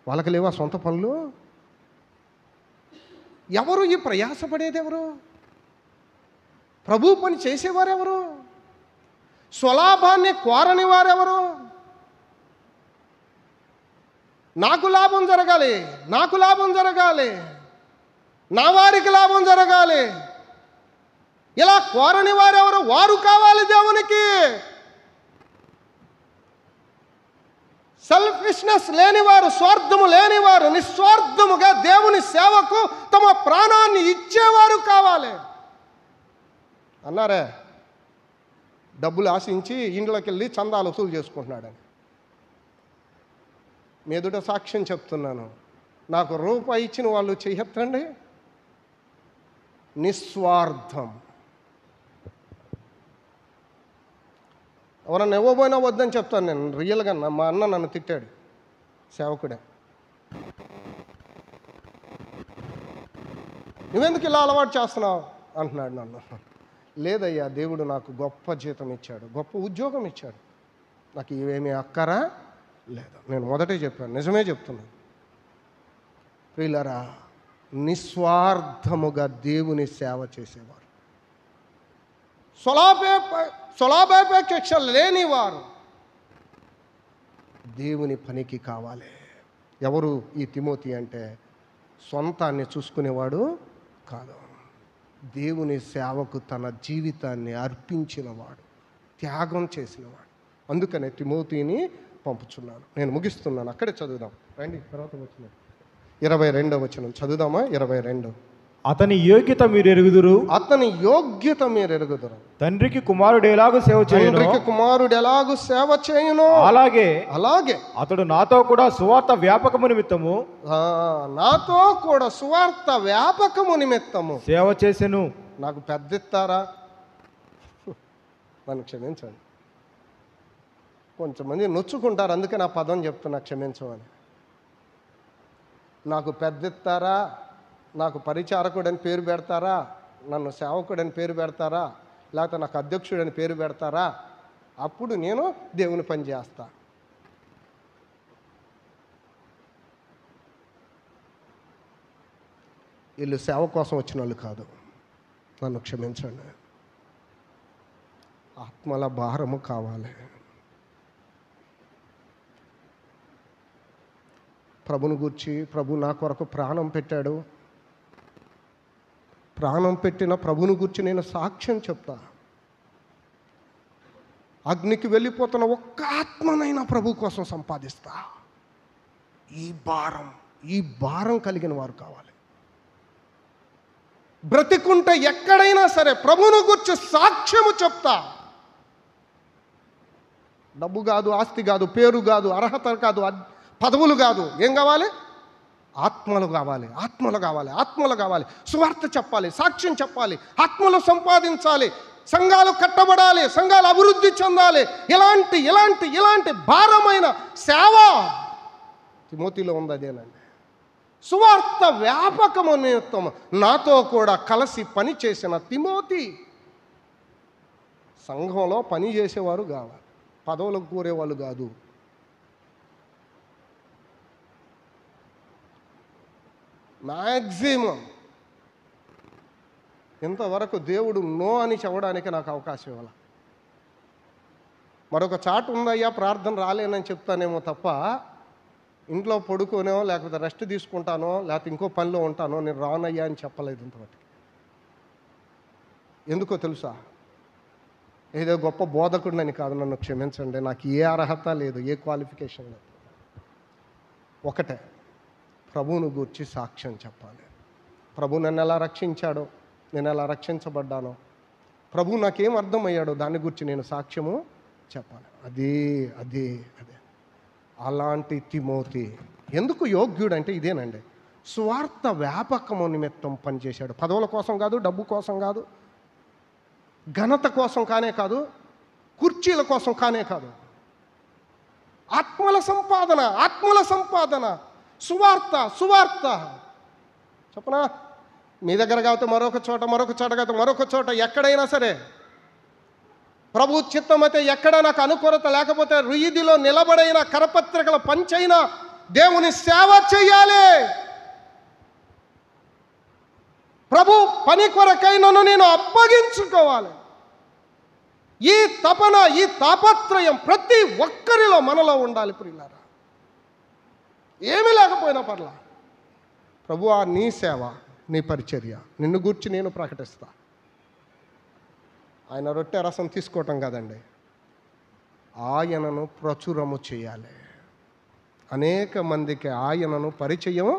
వాళ్ళకి లేవా సొంత పనులు? ఎవరు ఈ ప్రయాసపడేది? ఎవరు? ప్రభు పని చేసేవారెవరు? స్వలాభాన్ని కోరని వారెవరు? నాకు లాభం జరగాలి, నాకు లాభం జరగాలి, నా వారికి లాభం జరగాలి, ఇలా కోరని వారెవరు? వారు కావాలి దేవునికి. సెల్ఫిష్నెస్ లేనివారు, స్వార్థము లేనివారు, నిస్వార్థముగా దేవుని సేవకు తమ ప్రాణాన్ని ఇచ్చేవారు కావాలి. అన్నారే, డబ్బులు ఆశించి ఇంట్లోకి వెళ్ళి చందాలు వసూలు చేసుకుంటున్నాడని. మీ ఎదుట సాక్ష్యం చెప్తున్నాను, నాకు రూపాయి ఇచ్చిన వాళ్ళు చెయ్యొద్దండి. నిస్వార్థం. ఎవరన్నా ఇవ్వబోయినా వద్దని చెప్తాను నేను. రియల్గా మా అన్న నన్ను తిట్టాడు, సేవకుడే. నువ్వెందుకు ఇలా అలవాటు చేస్తున్నావు అంటున్నాడు నన్ను. లేదయ్యా, దేవుడు నాకు గొప్ప జీతం ఇచ్చాడు, గొప్ప ఉద్యోగం ఇచ్చాడు, నాకు ఇవేమీ అక్కరా లేదు. నేను మొదటే చెప్పాను, నిజమే చెప్తున్నాను. ప్రియులారా, నిస్వార్థముగా దేవుని సేవ చేసేవారు, స్వలాభాపేక్ష లేనివారు దేవుని పనికి కావాలి. ఎవరు ఈ తిమోతి అంటే? సొంతాన్ని చూసుకునేవాడు కాదు, దేవుని సేవకు తన జీవితాన్ని అర్పించినవాడు, త్యాగం చేసినవాడు. అందుకనే తిమోతిని పంపుచున్నాను. నేను ముగిస్తున్నాను, అక్కడే చదువుదాం రండి. తర్వాత వచ్చిన 22వ వచనం చదువుదామా? 22. అతని యోగ్యత మీరు ఎరుగుదురు, అతని యోగ్యత మీరు ఎరుగుదురు. తండ్రికి కుమారుడు ఎలాగూ సేవ చేయును, తండ్రికి కుమారుడు ఎలాగూ సేవ చేయును, అలాగే అతడు నాతో కూడా సువార్త వ్యాపకము నిమిత్తము, నాతో కూడా సువార్త వ్యాపకము నిమిత్తము సేవ చేసెను. నాకు పెద్దెత్తారా? నన్ను క్షమించండి. కొంచెంమంది నొచ్చుకుంటారు, అందుకే నా పదం చెప్తున్నా, క్షమించమని. నాకు పెద్దెత్తారా, నాకు పరిచారకుడని పేరు పెడతారా, నన్ను సేవకుడని పేరు పెడతారా, లేకపోతే నాకు అధ్యక్షుడని పేరు పెడతారా, అప్పుడు నేను దేవుని పని చేస్తా. వీళ్ళు సేవ కోసం వచ్చిన వాళ్ళు కాదు, నన్ను క్షమించండి. ఆత్మల భారము కావాలి. ప్రభుని గూర్చి, ప్రభు నా కొరకు ప్రాణం పెట్టాడు, ప్రాణం పెట్టిన ప్రభుని గురించి నేను సాక్ష్యం చెప్తా. అగ్నికి వెళ్ళిపోతున్న ఒక్క ఆత్మనైనా ప్రభు కోసం సంపాదిస్తా. ఈ భారం కలిగిన వారు కావాలి. బ్రతికుంటే ఎక్కడైనా సరే ప్రభుని గురించి సాక్ష్యము చెప్తా. డబ్బు కాదు, ఆస్తి కాదు, పేరు కాదు, అర్హత కాదు, పదవులు కాదు. ఏం కావాలి? ఆత్మలు కావాలి, ఆత్మలు కావాలి, ఆత్మలు కావాలి. సువార్త చెప్పాలి, సాక్ష్యం చెప్పాలి, ఆత్మలు సంపాదించాలి, సంఘాలు కట్టబడాలి, సంఘాలు అభివృద్ధి చెందాలి. ఇలాంటి భారమైన సేవ తిమోతిలో ఉంది. అదేనండి సువార్త వ్యాపకము నిమిత్తం నాతో కూడా కలిసి పని చేసిన తిమోతి. సంఘంలో పని చేసేవారు కావాలి, పదవులకు కోరేవాళ్ళు కాదు. మ్యాక్సిమం ఇంతవరకు దేవుడు నో అని చెప్పడానికి నాకు అవకాశం ఇవ్వాల. మరొక చాటు ఉందయ్యా, ప్రార్థన రాలేనని చెప్తానేమో తప్ప, ఇంట్లో పడుకోనో లేకపోతే రెస్ట్ తీసుకుంటానో లేకపోతే ఇంకో పనిలో ఉంటానో నేను రానయ్యా అని చెప్పలేదు ఇంతవరకు. ఎందుకో తెలుసా? ఏదో గొప్ప బోధకుడిని కాదు, నన్ను క్షమించండి, నాకు ఏ అర్హత లేదు, ఏ క్వాలిఫికేషన్ లేదు. ఒకటే, ప్రభువును గూర్చి సాక్ష్యం చెప్పాలి. ప్రభు నన్ను ఎలా రక్షించాడో, నేను ఎలా రక్షించబడ్డానో, ప్రభు నాకేం అర్థమయ్యాడో దాని గురించి నేను సాక్ష్యము చెప్పాలి. అదే అలాంటి తిమోతి ఎందుకు యోగ్యుడు అంటే ఇదేనండి. సువార్త వ్యాపకము నిమిత్తం పనిచేశాడు. పదవుల కోసం కాదు, డబ్బు కోసం కాదు, ఘనత కోసం కానే కాదు, కుర్చీల కోసం కానే కాదు. ఆత్మల సంపాదన, సువార్త చెప్పనా? మీ దగ్గర కాకపోతే మరొక చోట కాకపోతే మరొక చోట, ఎక్కడైనా సరే ప్రభు చిత్తం అయితే ఎక్కడ నాకు అనుకూలత లేకపోతే వీధిలో నిలబడైన కరపత్రికల పంచైనా దేవుని సేవ చేయాలి. ప్రభు పని కొరకై నన్ను నేను అప్పగించుకోవాలి. ఈ తపన, ఈ తాపత్రయం ప్రతి ఒక్కరిలో మనలో ఉండాలి ప్రియులారా. ఏమీ లేకపోయినా పర్లా, ప్రభువా నీ సేవ, నీ పరిచర్య, నిన్ను గూర్చి నేను ప్రకటిస్తా. ఆయన రొట్టె రసం తీసుకోవటం కాదండి, ఆయనను ప్రచురము చేయాలి, అనేక మందికి ఆయనను పరిచయం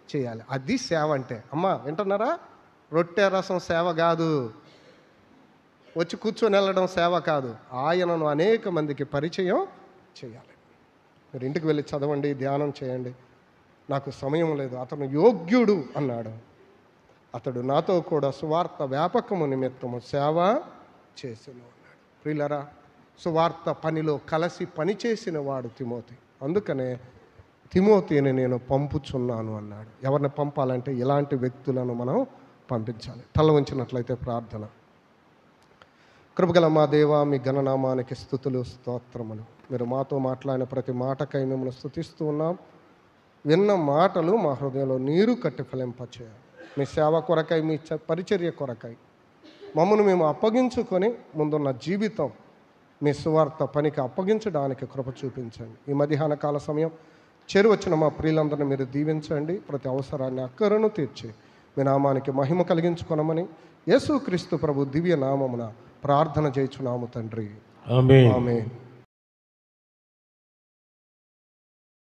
చేయాలి. అది సేవ అంటే. అమ్మ వింటున్నారా? రొట్టె రసం సేవ కాదు, వచ్చి కూర్చొని వెళ్ళడం సేవ కాదు, ఆయనను అనేక మందికి పరిచయం చేయాలి. మీరు ఇంటికి వెళ్ళి చదవండి, ధ్యానం చేయండి. నాకు సమయం లేదు, అతను యోగ్యుడు అన్నాడు, అతడు నాతో కూడా సువార్త వ్యాపకము నిమిత్తము సేవ చేసెను అన్నాడు. ప్రియులారా, సువార్త పనిలో కలిసి పనిచేసిన వాడు తిమోతి. అందుకనే తిమోతిని నేను పంపుచున్నాను అన్నాడు. ఎవరిని పంపాలంటే ఇలాంటి వ్యక్తులను మనం పంపించాలి. తల ఉంచినట్లయితే ప్రార్థన. కృపగల మా దేవా, మీ ఘననామానికి స్తుతులు స్తోత్రములు. మీరు మాతో మాట్లాడిన ప్రతి మాటకై మిమ్మల్ని స్తుతిస్తూ ఉన్నాం. విన్న మాటలు మా హృదయంలో నీరు కట్టి ఫలింపచేయాలి. మీ సేవ కొరకై, మీ పరిచర్య కొరకై మమ్మల్ని మేము అప్పగించుకొని ముందున్న జీవితం మీ సువార్త పనికి అప్పగించడానికి కృప చూపించండి. ఈ మధ్యాహ్న కాల సమయం చేరువచ్చిన మా ప్రియులందరినీ మీరు దీవించండి. ప్రతి అవసరాన్ని అక్కరను తీర్చి మీ నామానికి మహిమ కలిగించుకొనమని యేసుక్రీస్తు ప్రభు దివ్య నామమున ప్రార్థన చేయుచున్నాము తండ్రి. ఆమేన్. ఆమేన్.